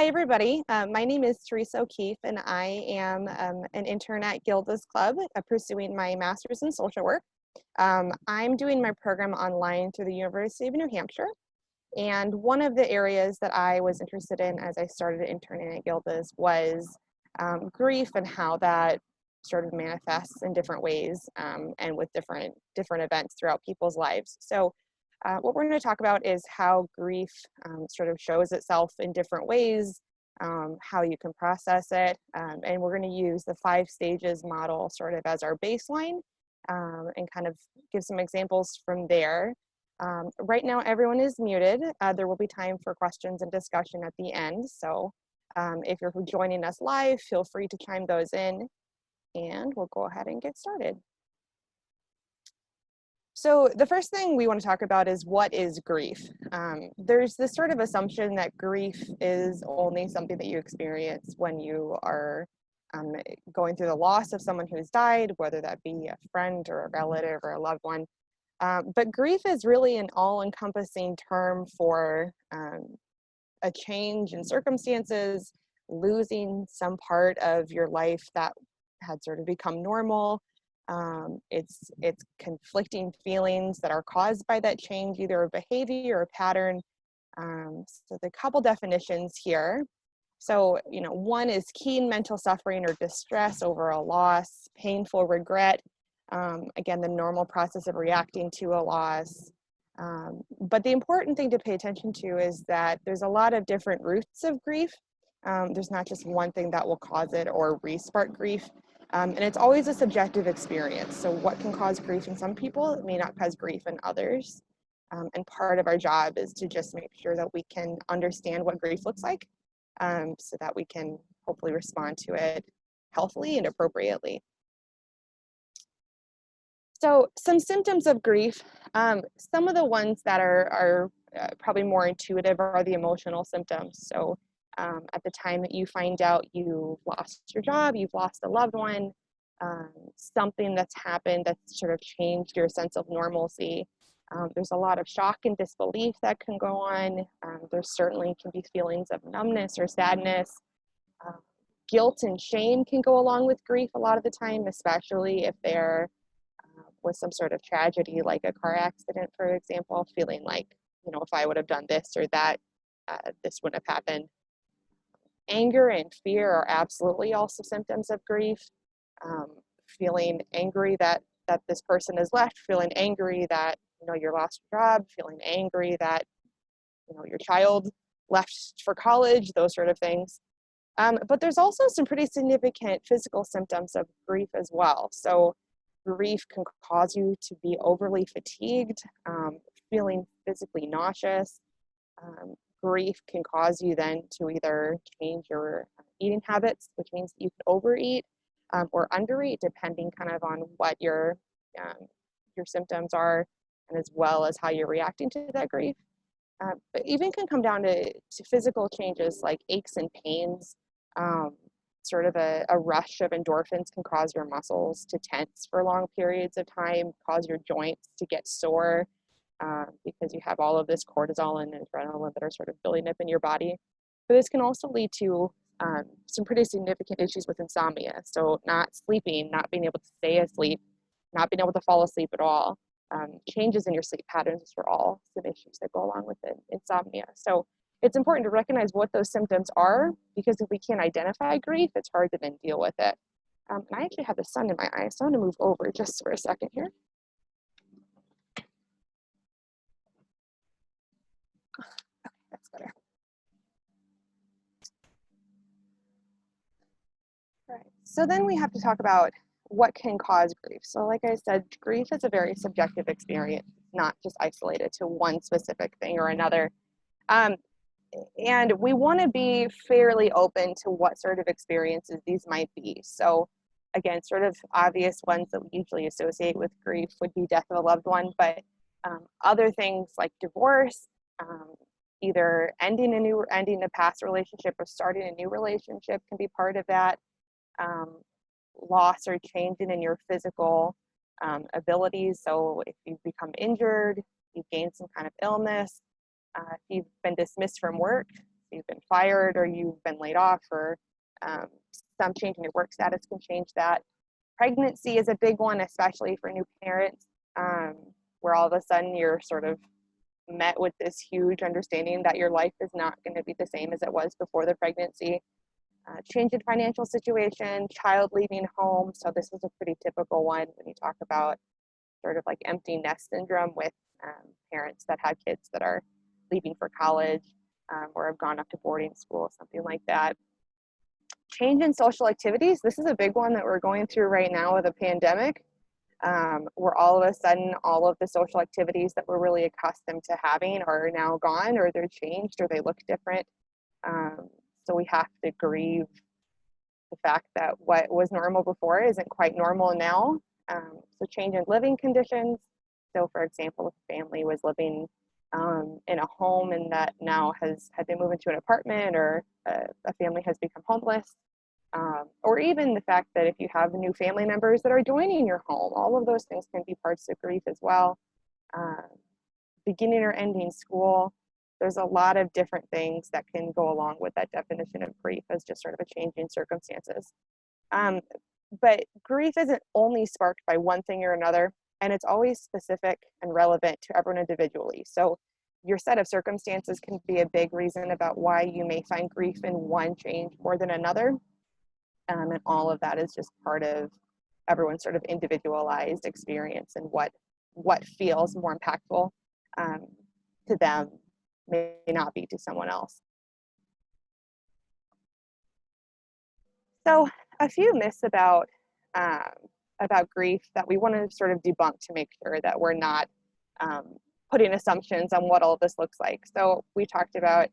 Hi, everybody. My name is Theresa O'Keefe, and I am an intern at Gilda's Club, pursuing my master's in social work. I'm doing my program online through the University of New Hampshire, and one of the areas that I was interested in as I started interning at Gilda's was grief and how that sort of manifests in different ways and with different events throughout people's lives. So what we're going to talk about is how grief sort of shows itself in different ways, how you can process it, and we're going to use the 5 stages model sort of as our baseline and kind of give some examples from there. Right now, everyone is muted. There will be time for questions and discussion at the end. So if you're joining us live, feel free to chime those in, and we'll go ahead and get started. So the first thing we want to talk about is what is grief. There's this sort of assumption that grief is only something that you experience when you are going through the loss of someone who's died, whether that be a friend or a relative or a loved one. But grief is really an all-encompassing term for a change in circumstances, losing some part of your life that had sort of become normal. It's conflicting feelings that are caused by that change, either a behavior or a pattern. So the couple definitions here. So, one is keen mental suffering or distress over a loss, painful regret. Again, the normal process of reacting to a loss. But the important thing to pay attention to is that there's a lot of different roots of grief. There's not just one thing that will cause it or re-spark grief. And it's always a subjective experience. So what can cause grief in some people, it may not cause grief in others. And part of our job is to just make sure that we can understand what grief looks like so that we can hopefully respond to it healthily and appropriately. So some symptoms of grief, some of the ones that are probably more intuitive are the emotional symptoms. So at the time that you find out you lost your job, you've lost a loved one, something that's happened that's sort of changed your sense of normalcy. There's a lot of shock and disbelief that can go on. There certainly can be feelings of numbness or sadness. Guilt and shame can go along with grief a lot of the time, especially if they're with some sort of tragedy like a car accident, for example, feeling like, if I would have done this or that, this wouldn't have happened. Anger and fear are absolutely also symptoms of grief. Feeling angry that this person is left, feeling angry that you lost your job, feeling angry that your child left for college, those sort of things. But there's also some pretty significant physical symptoms of grief as well. So grief can cause you to be overly fatigued, feeling physically nauseous. Grief can cause you then to either change your eating habits, which means that you can overeat or undereat, depending kind of on what your symptoms are, and as well as how you're reacting to that grief. But even can come down to physical changes like aches and pains. Sort of a rush of endorphins can cause your muscles to tense for long periods of time, cause your joints to get sore because you have all of this cortisol and adrenaline that are sort of building up in your body. But this can also lead to some pretty significant issues with insomnia. So not sleeping, not being able to stay asleep, not being able to fall asleep at all. Changes in your sleep patterns are all some issues that go along with it, insomnia. So it's important to recognize what those symptoms are, because if we can't identify grief, it's hard to then deal with it. And I actually have the sun in my eye, so I'm gonna move over just for a second here. Okay, that's better. All right, so then we have to talk about what can cause grief. So like I said, grief is a very subjective experience, not just isolated to one specific thing or another. And we want to be fairly open to what sort of experiences these might be. So again, sort of obvious ones that we usually associate with grief would be death of a loved one, but other things like divorce, either ending a past relationship or starting a new relationship can be part of that. Loss or changing in your physical abilities. So if you've become injured, you've gained some kind of illness, if you've been dismissed from work, you've been fired or you've been laid off, or some change in your work status can change that. Pregnancy is a big one, especially for new parents, where all of a sudden you're sort of met with this huge understanding that your life is not going to be the same as it was before the pregnancy. Change in financial situation, child leaving home. So this was a pretty typical one when you talk about sort of like empty nest syndrome with parents that have kids that are leaving for college or have gone up to boarding school, something like that. Change in social activities. This is a big one that we're going through right now with a pandemic, where all of a sudden all of the social activities that we're really accustomed to having are now gone, or they're changed, or they look different. So we have to grieve the fact that what was normal before isn't quite normal now. So change in living conditions. So for example, if a family was living in a home and that now has had to move into an apartment, or a family has become homeless, or even the fact that if you have new family members that are joining your home, all of those things can be parts of grief as well. Beginning or ending school, there's a lot of different things that can go along with that definition of grief as just sort of a change in circumstances. But grief isn't only sparked by one thing or another, and it's always specific and relevant to everyone individually. So your set of circumstances can be a big reason about why you may find grief in one change more than another. And all of that is just part of everyone's sort of individualized experience, and what feels more impactful to them may not be to someone else. So a few myths about grief that we want to sort of debunk to make sure that we're not putting assumptions on what all this looks like. So we talked about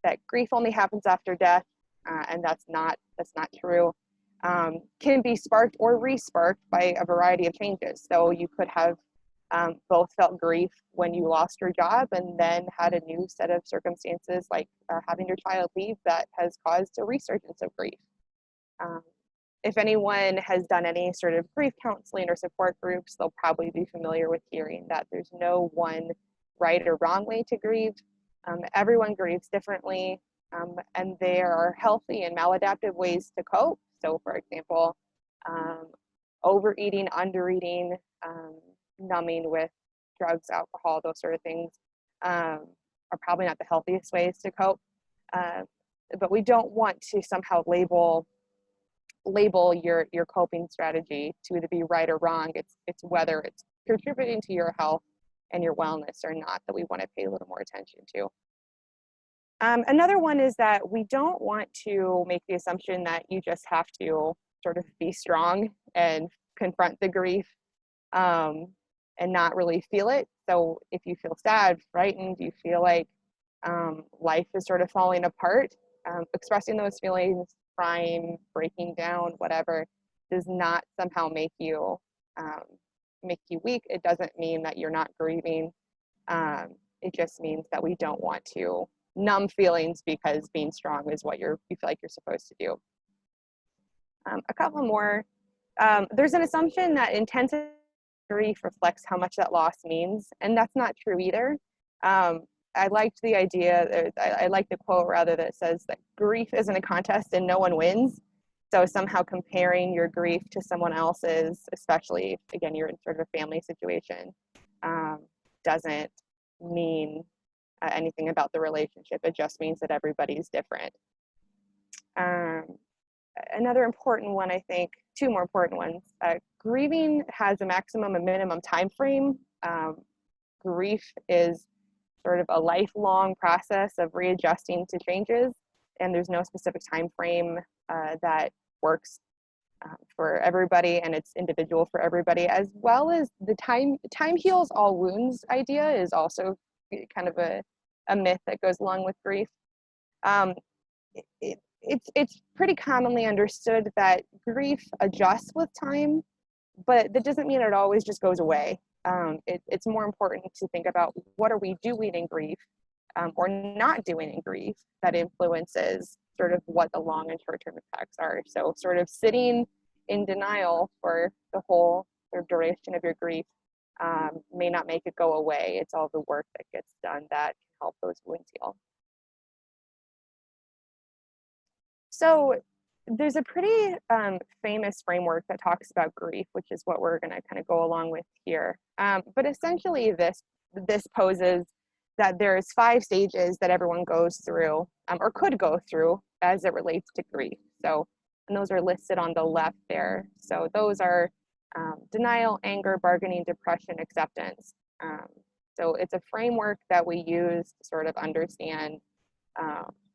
that grief only happens after death, and that's not true. Can be sparked or re-sparked by a variety of changes. So you could have both felt grief when you lost your job and then had a new set of circumstances like having your child leave that has caused a resurgence of grief. If anyone has done any sort of grief counseling or support groups, they'll probably be familiar with hearing that there's no one right or wrong way to grieve. Everyone grieves differently, and there are healthy and maladaptive ways to cope. So for example, overeating, undereating, numbing with drugs, alcohol, those sort of things are probably not the healthiest ways to cope. But we don't want to somehow label your coping strategy to either be right or wrong. It's whether it's contributing to your health and your wellness or not that we want to pay a little more attention to. Another one is that we don't want to make the assumption that you just have to sort of be strong and confront the grief and not really feel it. So if you feel sad, frightened, you feel like life is sort of falling apart, expressing those feelings, crying, breaking down, whatever, does not somehow make you weak. It doesn't mean that you're not grieving. It just means that we don't want to numb feelings because being strong is what you feel like you're supposed to do. A couple more. There's an assumption that intense grief reflects how much that loss means, and that's not true either. I liked the idea, I like the quote rather, that says that grief isn't a contest and no one wins. So somehow comparing your grief to someone else's, especially if, again, you're in sort of a family situation, doesn't mean anything about the relationship. It just means that everybody's different. Another important one, I think, two more important ones. Grieving has a maximum and minimum time frame. Grief is sort of a lifelong process of readjusting to changes, and there's no specific time frame that works for everybody, and it's individual for everybody, as well as the time heals all wounds idea is also kind of a myth that goes along with grief. It's pretty commonly understood that grief adjusts with time, but that doesn't mean it always just goes away. It's more important to think about what are we doing in grief or not doing in grief that influences sort of what the long and short-term effects are. So sort of sitting in denial for the whole sort of duration of your grief may not make it go away. It's all the work that gets done that can help those wounds heal. So there's a pretty famous framework that talks about grief, which is what we're going to kind of go along with here. But essentially, this poses that there's 5 stages that everyone goes through, or could go through, as it relates to grief. So, and those are listed on the left there. So those are denial, anger, bargaining, depression, acceptance. Um, so it's a framework that we use to sort of understand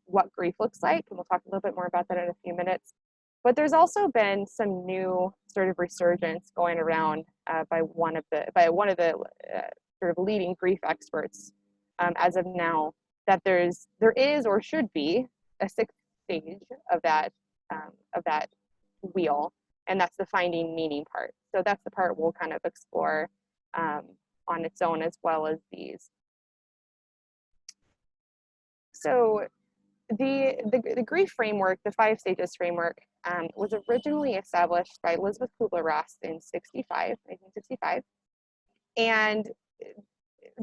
what grief looks like, and we'll talk a little bit more about that in a few minutes. But there's also been some new sort of resurgence going around by one of the sort of leading grief experts as of now, that there is or should be a 6th stage of that wheel, and that's the finding meaning part. So that's the part we'll kind of explore on its own, as well as these. So the grief framework, the 5 stages framework, was originally established by Elizabeth Kubler-Ross in 1965. And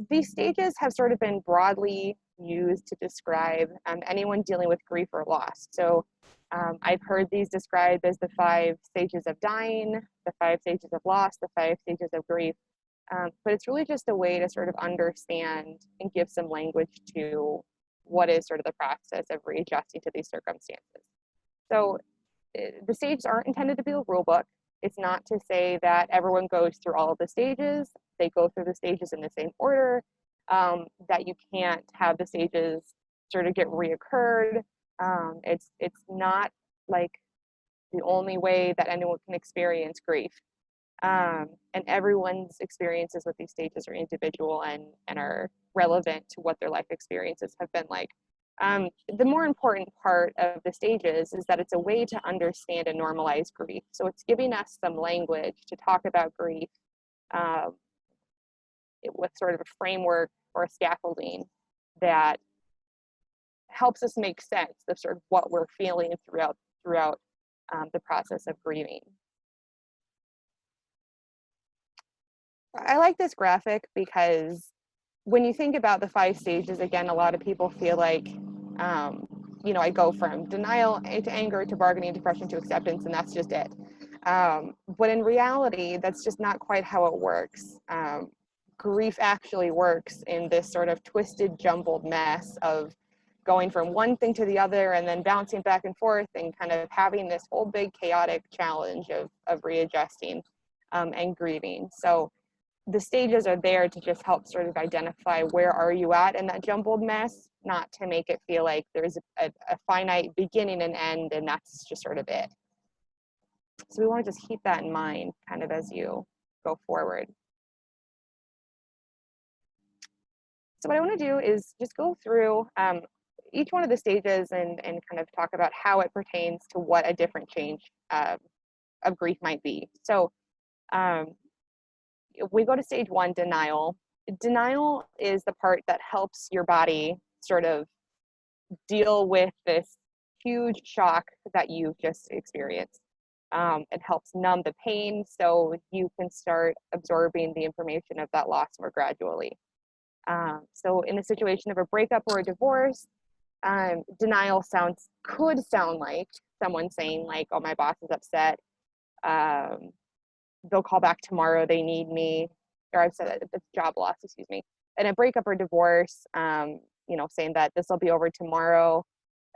these stages have sort of been broadly used to describe anyone dealing with grief or loss. So I've heard these described as the 5 stages of dying, the 5 stages of loss, the 5 stages of grief. But it's really just a way to sort of understand and give some language to what is sort of the process of readjusting to these circumstances. So the stages aren't intended to be a rule book. It's not to say that everyone goes through all of the stages. They go through the stages in the same order, that you can't have the stages sort of get reoccurred. It's not like the only way that anyone can experience grief. And everyone's experiences with these stages are individual and are relevant to what their life experiences have been like. The more important part of the stages is that it's a way to understand and normalize grief. So it's giving us some language to talk about grief with sort of a framework or a scaffolding that helps us make sense of sort of what we're feeling throughout the process of grieving. I like this graphic because when you think about the 5 stages, again, a lot of people feel like, I go from denial to anger to bargaining, depression to acceptance, and that's just it. But in reality, that's just not quite how it works. Grief actually works in this sort of twisted, jumbled mess of going from one thing to the other and then bouncing back and forth and kind of having this whole big chaotic challenge of readjusting and grieving. So the stages are there to just help sort of identify where are you at in that jumbled mess, not to make it feel like there's a finite beginning and end and that's just sort of it. So we want to just keep that in mind kind of as you go forward. So what I want to do is just go through each one of the stages and kind of talk about how it pertains to what a different change of grief might be. So if we go to stage 1, denial. Denial is the part that helps your body sort of deal with this huge shock that you've just experienced. It helps numb the pain so you can start absorbing the information of that loss more gradually. So in the situation of a breakup or a divorce, denial could sound like someone saying like, oh, my boss is upset. They'll call back tomorrow, they need me, or I've said that it's job loss, excuse me. And a breakup or divorce, saying that this will be over tomorrow.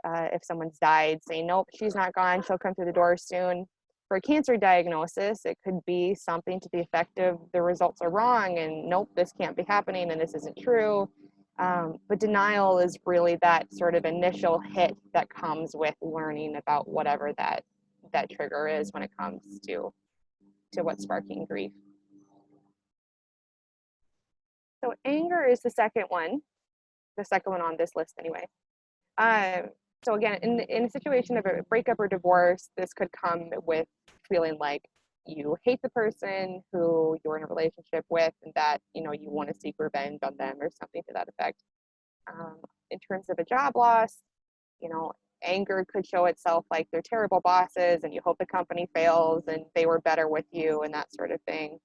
If someone's died, saying, nope, she's not gone, she'll come through the door soon. For a cancer diagnosis, it could be something to the effect of the results are wrong and nope, this can't be happening and this isn't true. But denial is really that sort of initial hit that comes with learning about whatever that trigger is when it comes to what's sparking grief. So anger is the second one on this list anyway. So again, in a situation of a breakup or divorce, this could come with feeling like you hate the person who you're in a relationship with and that, you want to seek revenge on them or something to that effect. In terms of a job loss, anger could show itself like they're terrible bosses and you hope the company fails and they were better with you and that sort of thing.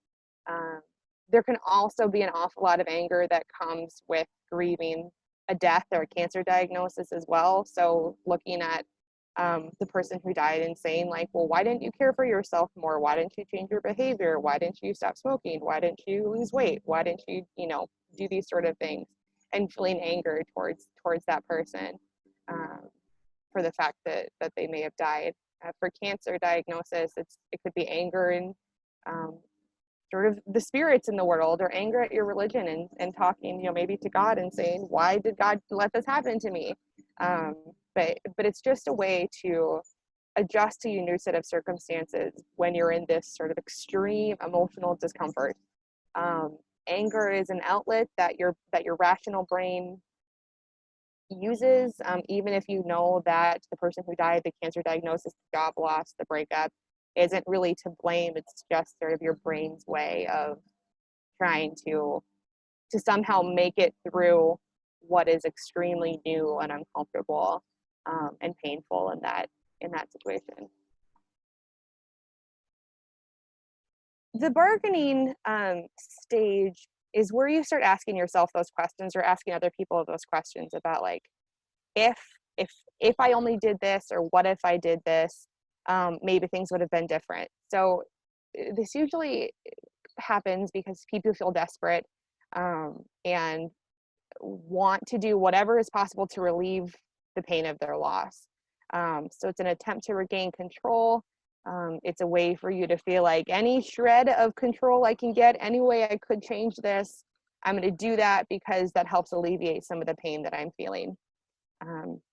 There can also be an awful lot of anger that comes with grieving a death or a cancer diagnosis as well. So looking at the person who died and saying like, well, why didn't you care for yourself more? Why didn't you change your behavior? Why didn't you stop smoking? Why didn't you lose weight? Why didn't you, do these sort of things? And feeling anger towards that person for the fact that they may have died. For cancer diagnosis, it could be anger and um, sort of the spirits in the world, or anger at your religion, and talking, maybe to God and saying, why did God let this happen to me? Um, but it's just a way to adjust to your new set of circumstances when you're in this sort of extreme emotional discomfort. Anger is an outlet that your rational brain uses, even if you know that the person who died, the cancer diagnosis, the job loss, the breakup, isn't really to blame. It's just sort of your brain's way of trying to somehow make it through what is extremely new and uncomfortable, and painful in that situation. The bargaining stage is where you start asking yourself those questions, or asking other people those questions about like, if if if I only did this, or what if I did this, maybe things would have been different. So this usually happens because people feel desperate, and want to do whatever is possible to relieve the pain of their loss. So it's an attempt to regain control. It's a way for you to feel like any shred of control I can get, any way I could change this, I'm going to do that because that helps alleviate some of the pain that I'm feeling.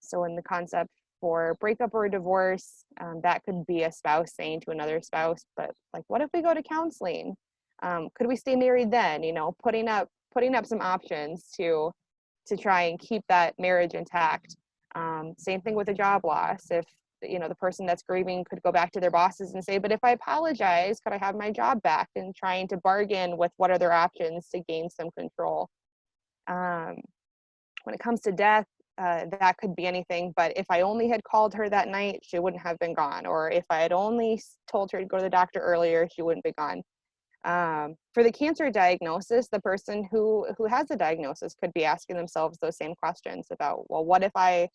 So in the concept for breakup or divorce, that could be a spouse saying to another spouse, but like, what if we go to counseling? Could we stay married then? Putting up some options to try and keep that marriage intact. Same thing with a job loss. If the person that's grieving could go back to their bosses and say, but if I apologize, could I have my job back? And trying to bargain with what are their options to gain some control. When it comes to death, that could be anything, but if I only had called her that night, she wouldn't have been gone. Or if I had only told her to go to the doctor earlier, she wouldn't be gone. For the cancer diagnosis, the person who has the diagnosis could be asking themselves those same questions about, well, what if I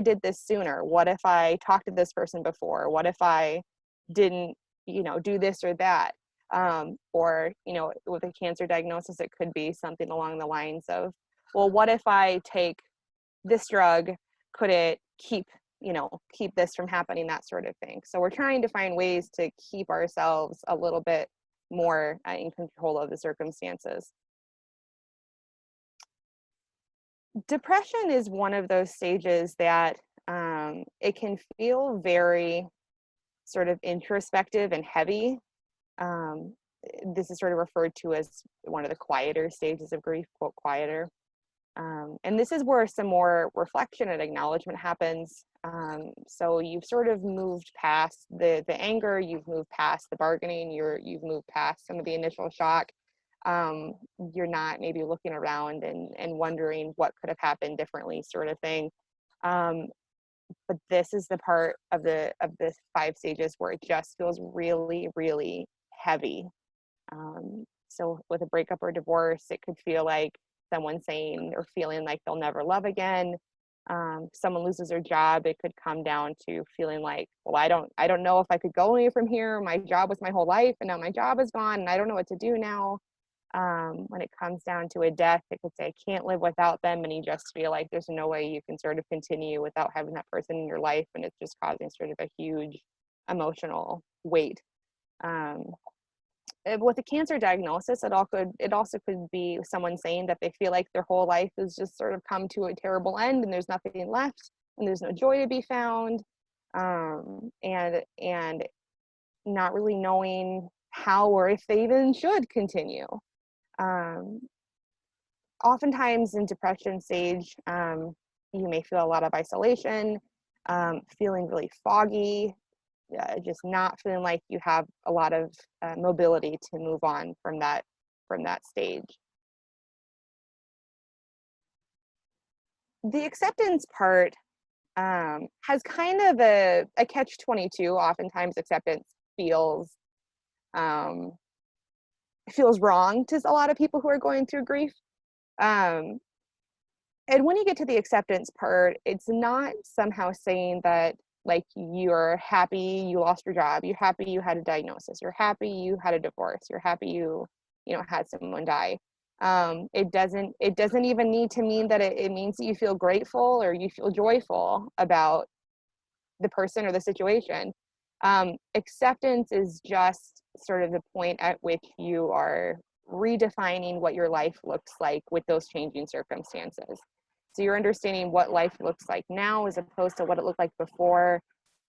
did this sooner? What if I talked to this person before? What if I didn't, do this or that? Or, with a cancer diagnosis, it could be something along the lines of, well, what if I take this drug? Could it keep this from happening? That sort of thing. So we're trying to find ways to keep ourselves a little bit more in control of the circumstances. Depression is one of those stages that it can feel very sort of introspective and heavy. This is sort of referred to as one of the quieter stages of grief, quote, quieter. And this is where some more reflection and acknowledgement happens. So you've sort of moved past the anger, you've moved past the bargaining, you've moved past some of the initial shock. You're not maybe looking around and wondering what could have happened differently, sort of thing. But this is the part of the 5 stages where it just feels really, really heavy. So with a breakup or divorce, it could feel like someone saying or feeling like they'll never love again. Someone loses their job, it could come down to feeling like, well, I don't know if I could go anywhere from here. My job was my whole life, and now my job is gone, and I don't know what to do now. When it comes down to a death, it could say, I can't live without them, and you just feel like there's no way you can sort of continue without having that person in your life, and it's just causing sort of a huge emotional weight. With a cancer diagnosis, it also could be someone saying that they feel like their whole life has just sort of come to a terrible end, and there's nothing left, and there's no joy to be found, and not really knowing how or if they even should continue. Oftentimes in depression stage, you may feel a lot of isolation, feeling really foggy, just not feeling like you have a lot of mobility to move on from that stage. The acceptance part has kind of a catch-22. Oftentimes acceptance feels wrong to a lot of people who are going through grief. And when you get to the acceptance part, it's not somehow saying that Like you're happy you lost your job, you're happy you had a diagnosis, you're happy you had a divorce, you're happy you know had someone die. It doesn't even need to mean that it means that you feel grateful or you feel joyful about the person or the situation. Acceptance is just sort of the point at which you are redefining what your life looks like with those changing circumstances. So you're understanding what life looks like now as opposed to what it looked like before.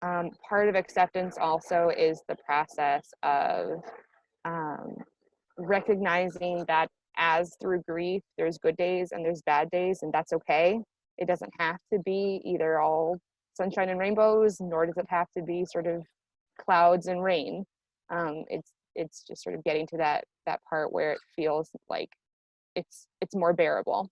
Part of acceptance also is the process of um, recognizing that as through grief, there's good days and there's bad days, and that's okay. It doesn't have to be either all sunshine and rainbows, nor does it have to be sort of clouds and rain. It's just sort of getting to that part where it feels like it's more bearable.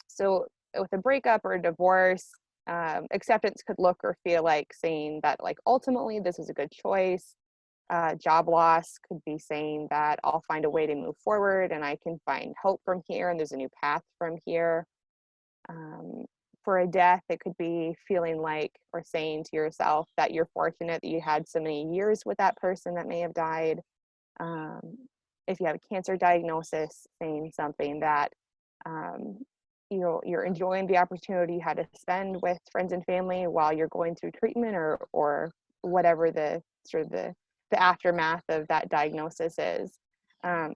So with a breakup or a divorce, acceptance could look or feel like saying that like ultimately this was a good choice. Job loss could be saying that I'll find a way to move forward and I can find hope from here and there's a new path from here. For a death, it could be feeling like or saying to yourself that you're fortunate that you had so many years with that person that may have died. If you have a cancer diagnosis, saying something that you're enjoying the opportunity you had to spend with friends and family while you're going through treatment or whatever the sort of the aftermath of that diagnosis is.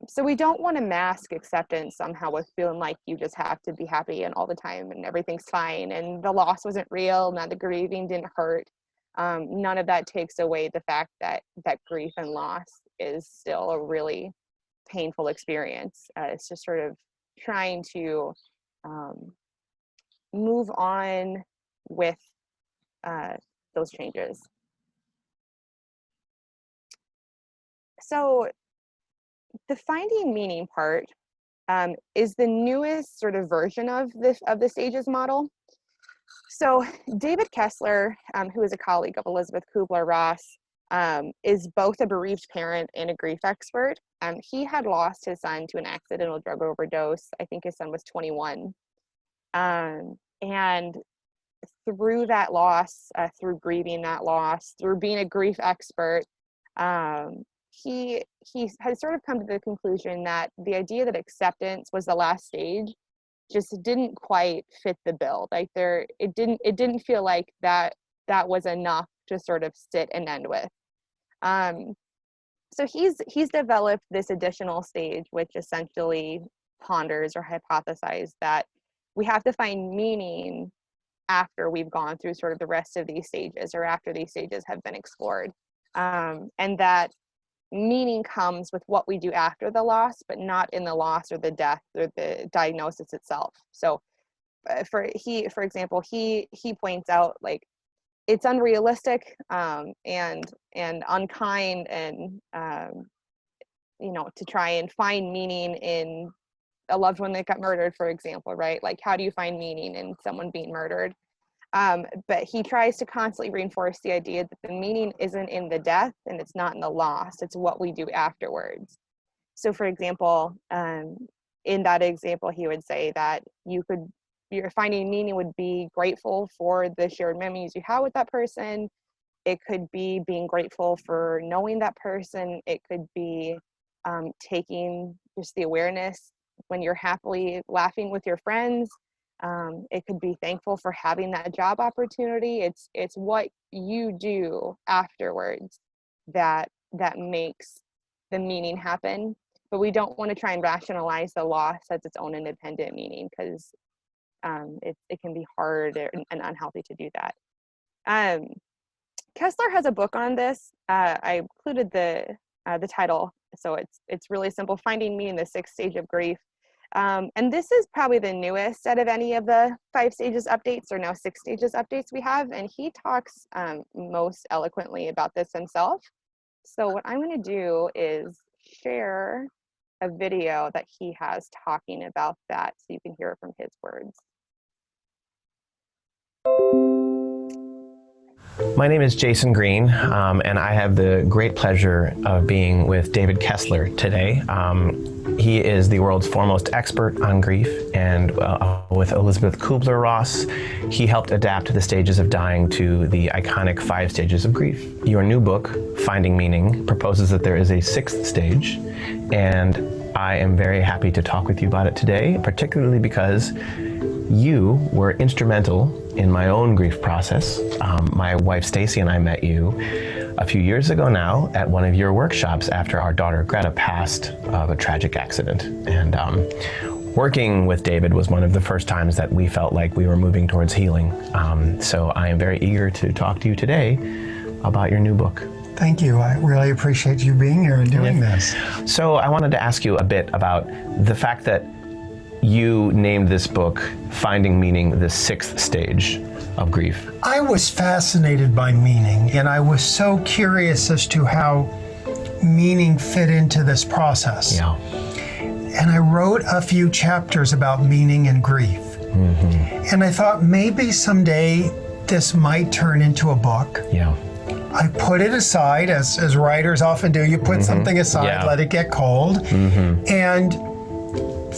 So we don't want to mask acceptance somehow with feeling like you just have to be happy and all the time and everything's fine and the loss wasn't real, none of the grieving didn't hurt. None of that takes away the fact that grief and loss is still a really painful experience. It's just sort of trying to move on with those changes. So the finding meaning part is the newest sort of version of the stages model. So David Kessler, who is a colleague of Elizabeth Kubler-Ross, is both a bereaved parent and a grief expert. He had lost his son to an accidental drug overdose. I think his son was 21. And through that loss, through grieving that loss, through being a grief expert, he has sort of come to the conclusion that the idea that acceptance was the last stage just didn't quite fit the bill. Like it didn't feel like that was enough to sort of sit and end with. So he's developed this additional stage, which essentially ponders or hypothesizes that we have to find meaning after we've gone through sort of the rest of these stages or after these stages have been explored. And that meaning comes with what we do after the loss, but not in the loss or the death or the diagnosis itself. So for example, he points out like it's unrealistic and unkind and to try and find meaning in a loved one that got murdered, for example, right? Like how do you find meaning in someone being murdered? But he tries to constantly reinforce the idea that the meaning isn't in the death and it's not in the loss, it's what we do afterwards. So for example, in that example, he would say that your finding meaning would be grateful for the shared memories you have with that person. It could be being grateful for knowing that person. It could be taking just the awareness when you're happily laughing with your friends. It could be thankful for having that job opportunity. It's what you do afterwards that makes the meaning happen. But we don't want to try and rationalize the loss as its own independent meaning because it can be hard and unhealthy to do that. Kessler has a book on this. I included the title, so it's really simple: Finding Meaning: The Sixth Stage of Grief. And this is probably the newest out of any of the 5 stages updates, or now 6 stages updates we have, and he talks most eloquently about this himself. So what I'm going to do is share a video that he has talking about that so you can hear it from his words. My name is Jason Green, and I have the great pleasure of being with David Kessler today. He is the world's foremost expert on grief, and with Elizabeth Kubler-Ross, he helped adapt the stages of dying to the iconic 5 stages of grief. Your new book, Finding Meaning, proposes that there is a 6th stage, and I am very happy to talk with you about it today, particularly because you were instrumental in my own grief process. My wife Stacy and I met you a few years ago now at one of your workshops after our daughter Greta passed of a tragic accident. And working with David was one of the first times that we felt like we were moving towards healing. So I am very eager to talk to you today about your new book. Thank you. I really appreciate you being here and doing this. So I wanted to ask you a bit about the fact that you named this book Finding Meaning, the 6th stage of grief. I was fascinated by meaning, and I was so curious as to how meaning fit into this process. Yeah. And I wrote a few chapters about meaning and grief. Mm-hmm. And I thought maybe someday this might turn into a book. Yeah. I put it aside, as writers often do. You put something aside, let it get cold. Mm-hmm. And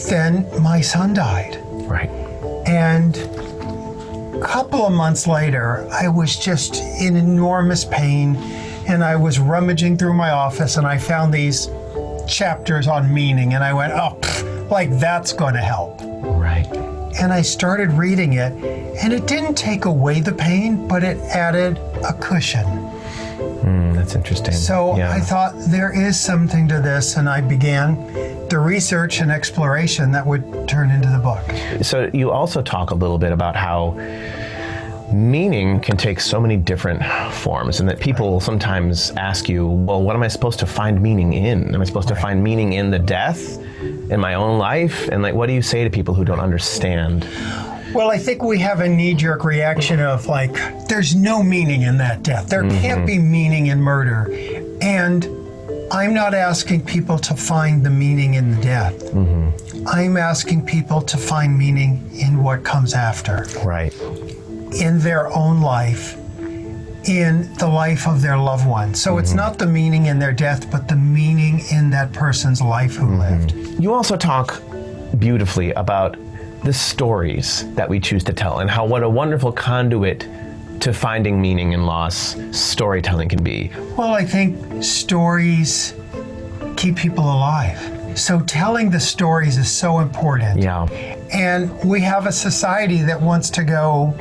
then my son died. Right. And a couple of months later, I was just in enormous pain, and I was rummaging through my office, and I found these chapters on meaning, and I went, oh, like that's going to help. Right. And I started reading it, and it didn't take away the pain, but it added a cushion. That's interesting. So I thought there is something to this, and I began the research and exploration that would turn into the book. So you also talk a little bit about how meaning can take so many different forms, and that people sometimes ask you, well, what am I supposed to find meaning in? Am I supposed to find meaning in the death, in my own life? And like, what do you say to people who don't understand? Well, I think we have a knee-jerk reaction of like, there's no meaning in that death. There can't be meaning in murder. And I'm not asking people to find the meaning in the death. I'm asking people to find meaning in what comes after. Right. In their own life, in the life of their loved one. So it's not the meaning in their death, but the meaning in that person's life who lived. You also talk beautifully about the stories that we choose to tell, and how what a wonderful conduit to finding meaning in loss storytelling can be. Well, I think stories keep people alive. So telling the stories is so important. Yeah. And we have a society that wants to go,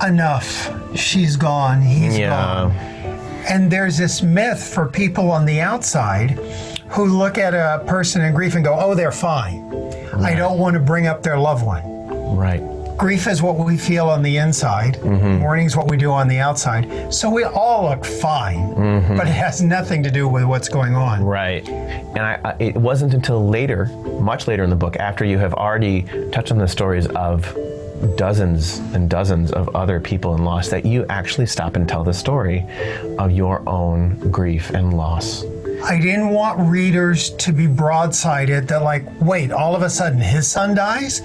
enough, she's gone, he's gone. And there's this myth for people on the outside who look at a person in grief and go, oh, they're fine. I don't want to bring up their loved one. Right. Grief is what we feel on the inside. Mourning's what we do on the outside. So we all look fine, but it has nothing to do with what's going on. Right. And it wasn't until later, much later in the book, after you have already touched on the stories of dozens and dozens of other people in loss, that you actually stop and tell the story of your own grief and loss. I didn't want readers to be broadsided that like, wait, all of a sudden his son dies?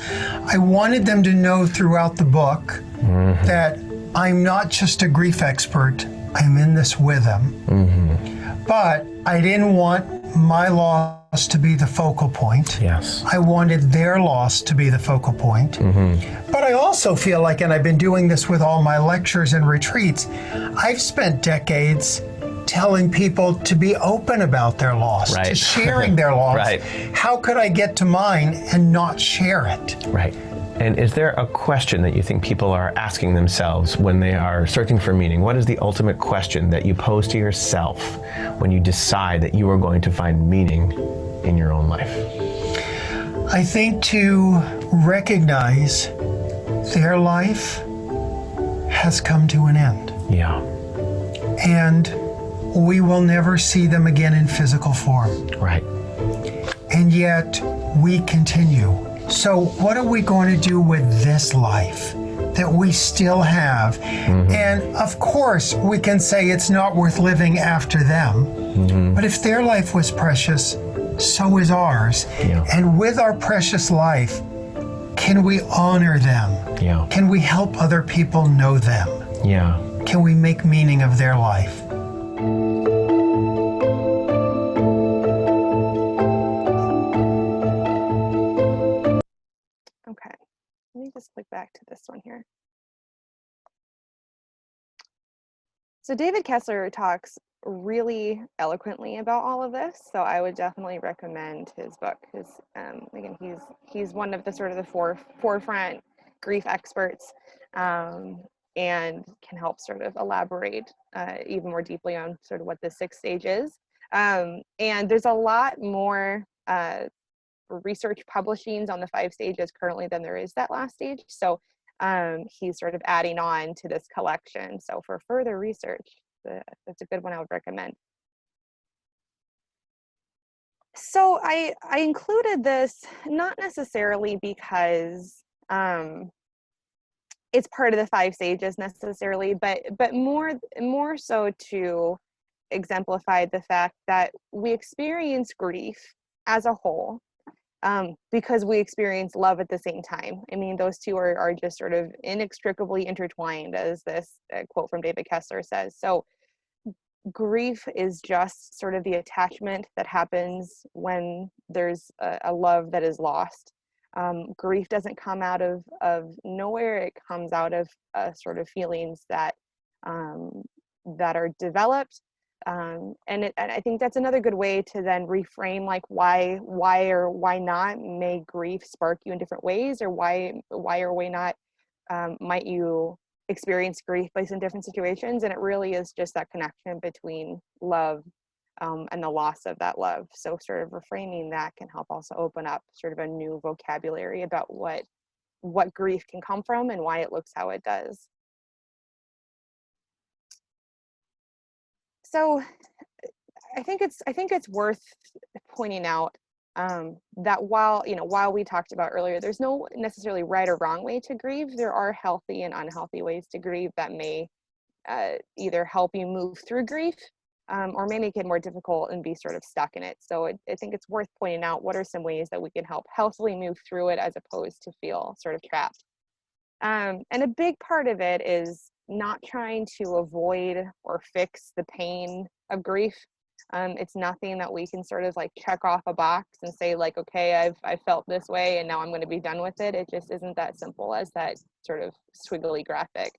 I wanted them to know throughout the book that I'm not just a grief expert, I'm in this with them. But I didn't want my loss to be the focal point. Yes. I wanted their loss to be the focal point. But I also feel like, and I've been doing this with all my lectures and retreats, I've spent decades telling people to be open about their loss, to sharing their loss. How could I get to mine and not share it? Right. And is there a question that you think people are asking themselves when they are searching for meaning? What is the ultimate question that you pose to yourself when you decide that you are going to find meaning in your own life? I think to recognize their life has come to an end. Yeah. And we will never see them again in physical form. Right. And yet we continue. So what are we going to do with this life that we still have? And of course, we can say it's not worth living after them. But if their life was precious, so is ours. And with our precious life, can we honor them? Can we help other people know them? Can we make meaning of their life? click back to this one here. So David Kessler talks really eloquently about all of this, so I would definitely recommend his book. Again, he's one of the sort of the forefront grief experts, and can help sort of elaborate even more deeply on sort of what the 6 stage is. And there's a lot more research publishings on the 5 stages currently than there is that last stage. So he's sort of adding on to this collection. So for further research, that's a good one I would recommend. So I included this not necessarily because it's part of the 5 stages necessarily, but more so to exemplify the fact that we experience grief as a whole, because we experience love at the same time. I mean, those two are just sort of inextricably intertwined, as this quote from David Kessler says. So grief is just sort of the attachment that happens when there's a love that is lost. Grief doesn't come out of nowhere. It comes out of sort of feelings that that are developed. And I think that's another good way to then reframe, like why or why not may grief spark you in different ways, or why or why not might you experience grief based in different situations. And it really is just that connection between love and the loss of that love. So sort of reframing that can help also open up sort of a new vocabulary about what grief can come from and why it looks how it does. So I think it's worth pointing out that while we talked about earlier, there's no necessarily right or wrong way to grieve. There are healthy and unhealthy ways to grieve that may either help you move through grief or may make it more difficult and be sort of stuck in it. So I think it's worth pointing out what are some ways that we can help healthily move through it as opposed to feel sort of trapped. And a big part of it is not trying to avoid or fix the pain of grief. It's nothing that we can sort of like check off a box and say like, okay, I felt this way and now I'm going to be done with it. It just isn't that simple as that sort of squiggly graphic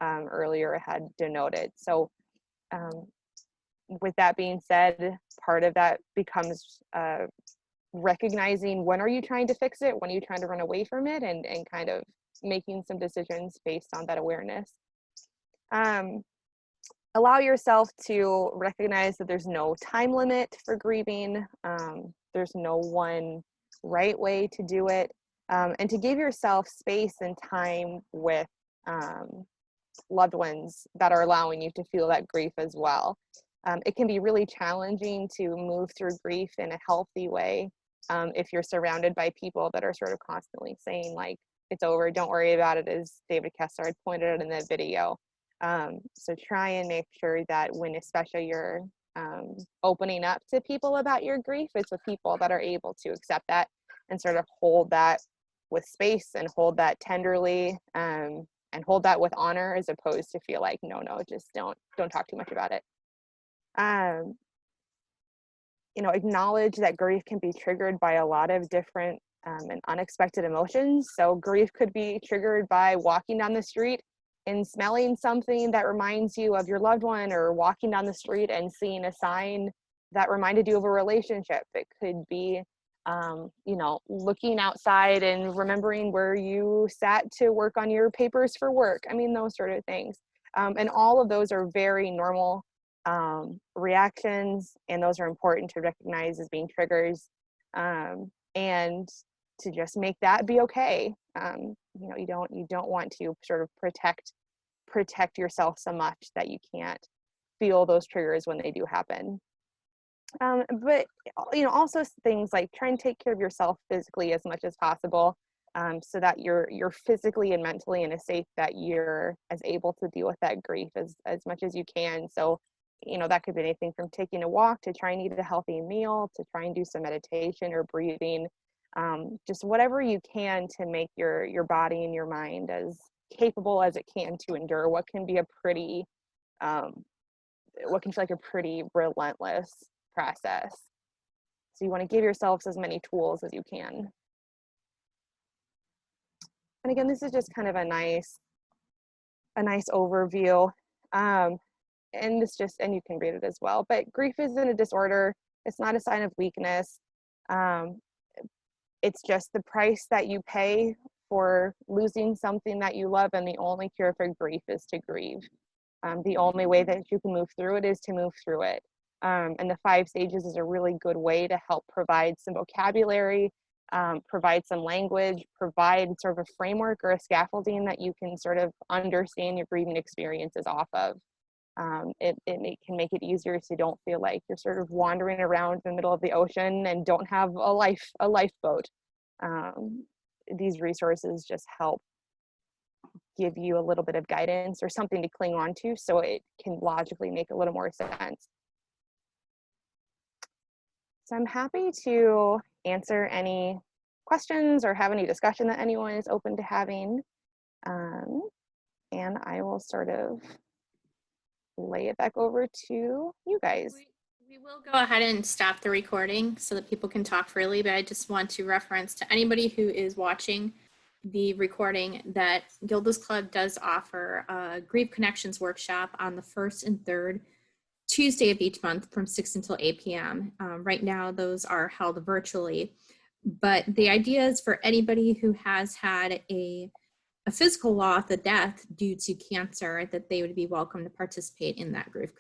earlier had denoted. So with that being said, part of that becomes recognizing when are you trying to fix it, when are you trying to run away from it, and kind of making some decisions based on that awareness. Allow yourself to recognize that there's no time limit for grieving. There's no one right way to do it, and to give yourself space and time with loved ones that are allowing you to feel that grief as well. It can be really challenging to move through grief in a healthy way if you're surrounded by people that are sort of constantly saying like, it's over, don't worry about it, as David Kessler had pointed out in the video. So try and make sure that when especially you're opening up to people about your grief, it's with people that are able to accept that and sort of hold that with space and hold that tenderly, and hold that with honor, as opposed to feel like, no, just don't talk too much about it. Acknowledge that grief can be triggered by a lot of different and unexpected emotions. So grief could be triggered by walking down the street and smelling something that reminds you of your loved one, or walking down the street and seeing a sign that reminded you of a relationship. It could be looking outside and remembering where you sat to work on your papers for work. I mean, those sort of things. And all of those are very normal reactions, and those are important to recognize as being triggers, and to just make that be okay. You don't want to sort of protect yourself so much that you can't feel those triggers when they do happen. But also things like try and take care of yourself physically as much as possible, so that you're physically and mentally in a state that you're as able to deal with that grief as much as you can. So that could be anything from taking a walk to try and eat a healthy meal to try and do some meditation or breathing, just whatever you can to make your body and your mind as capable as it can to endure what can be a pretty what can feel like a pretty relentless process. So you want to give yourselves as many tools as you can. And again, this is just kind of a nice overview. And this just, and you can read it as well, but grief isn't a disorder. It's not a sign of weakness. It's just the price that you pay for losing something that you love, and the only cure for grief is to grieve. The only way that you can move through it is to move through it. And the 5 stages is a really good way to help provide some vocabulary, provide some language, provide sort of a framework or a scaffolding that you can sort of understand your grieving experiences off of. It can make it easier so you don't feel like you're sort of wandering around in the middle of the ocean and don't have a lifeboat. These resources just help give you a little bit of guidance or something to cling on to so it can logically make a little more sense. So I'm happy to answer any questions or have any discussion that anyone is open to having. And I will sort of lay it back over to you guys. We will go ahead and stop the recording so that people can talk freely, but I just want to reference to anybody who is watching the recording that Gilda's Club does offer a Grief Connections workshop on the 1st and 3rd Tuesday of each month from 6 until 8 p.m. Right now, those are held virtually, but the idea is for anybody who has had a physical loss, a death due to cancer, that they would be welcome to participate in that Grief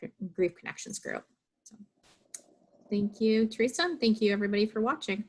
Connections group. So, thank you, Theresa, and thank you everybody for watching.